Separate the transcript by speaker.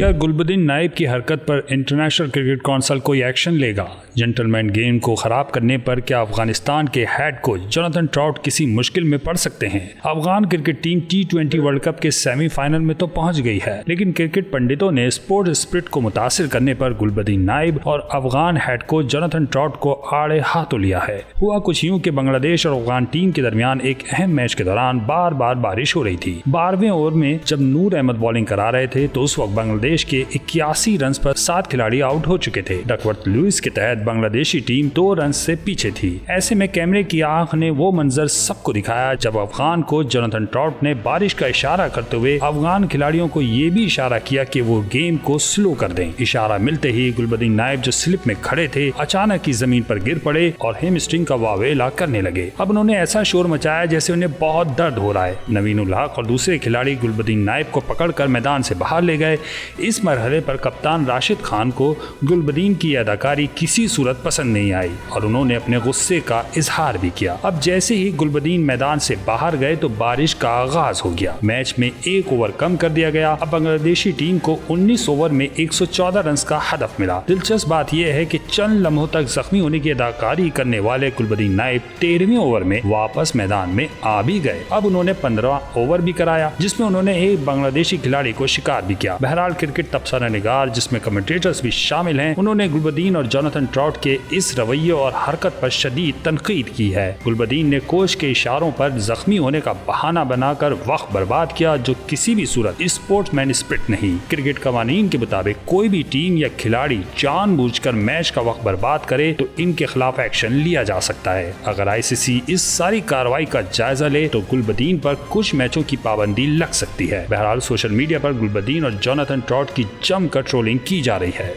Speaker 1: क्या गुलबदीन नाइब की हरकत पर इंटरनेशनल क्रिकेट काउंसिल कोई एक्शन लेगा? जेंटलमैन गेम को खराब करने पर क्या अफगानिस्तान के हेड कोच जोनाथन ट्राउट किसी मुश्किल में पड़ सकते हैं? Afghan cricket team T20 world cup के सेमीफाइनल में तो पहुंच गई है, लेकिन क्रिकेट पंडितों ने स्पोर्ट स्पिरिट को मुतासिर करने पर गुलबदीन नाइब और Afghan head coach Jonathan trout को आड़े हाथों लिया है। हुआ कुछ यूं कि बांग्लादेश और अफगान टीम के दरमियान एक अहम मैच के दौरान बार बार बारिश हो रही थी। 12वें ओवर में जब नूर अहमद बॉलिंग करा रहे थे तो उस वक्त बांग्लादेश के 81 रन पर 7 खिलाड़ी आउट हो चुके थे। डकवर्थ लुइस के तहत बांग्लादेशी टीम 2 रन से पीछे थी। ऐसे में कैमरे की आंख ने वो मंजर सबको दिखाया जब अफगान कोच जोनाथन ट्राउट ने बारिश का इशारा करते हुए अफगान खिलाड़ियों को ये भी इशारा किया कि वो गेम को स्लो कर दें। इशारा मिलते ही गुलबदीन नाइब जो स्लिप में खड़े थे अचानक ही जमीन पर गिर पड़े और हेमस्ट्रिंग का वावेला करने लगे। अब उन्होंने ऐसा शोर मचाया जैसे उन्हें बहुत दर्द हो रहा है। नवीन उल हक और दूसरे खिलाड़ी गुलबदीन नाइब को पकड़कर मैदान से बाहर ले गए। इस मरहले पर कप्तान राशिद खान को गुलबदीन की अदाकारी किसी सूरत पसंद नहीं आई और उन्होंने अपने गुस्से का इजहार भी किया। अब जैसे ही गुलबदीन मैदान से बाहर गए तो बारिश का आगाज हो गया। मैच में 1 ओवर कम कर दिया गया। अब बांग्लादेशी टीम को 19 ओवर में 114 रन का हदफ मिला। दिलचस्प बात यह है कि चंद लम्हों तक जख्मी होने की अदाकारी करने वाले गुलबदीन नाइब 13वें ओवर में वापस मैदान में आ भी गए। अब उन्होंने 15 ओवर भी कराया जिसमें उन्होंने एक बांग्लादेशी खिलाड़ी को शिकार भी किया। बहरहाल क्रिकेट तबसरा निगार जिसमें कमेंटेटर्स भी शामिल हैं, उन्होंने गुलबदीन और जोनाथन ट्राउट के इस रवैये और हरकत पर शदीद तनकीद की है। गुलबदीन ने कोच के इशारों पर जख्मी होने का बहाना बनाकर वक्त बर्बाद किया जो किसी भी सूरत स्पोर्ट्समैन स्पिरिट नहीं। क्रिकेट कवानीन के मुताबिक कोई भी टीम या खिलाड़ी जानबूझकर मैच का वक्त बर्बाद करे तो इनके खिलाफ एक्शन लिया जा सकता है। अगर ICC इस सारी कार्रवाई का जायजा ले तो गुलबदीन पर कुछ मैचों की पाबंदी लग सकती है। बहरहाल सोशल मीडिया पर गुलबदीन और जोनाथन ट्राउट की जमकर ट्रोलिंग की जा रही है।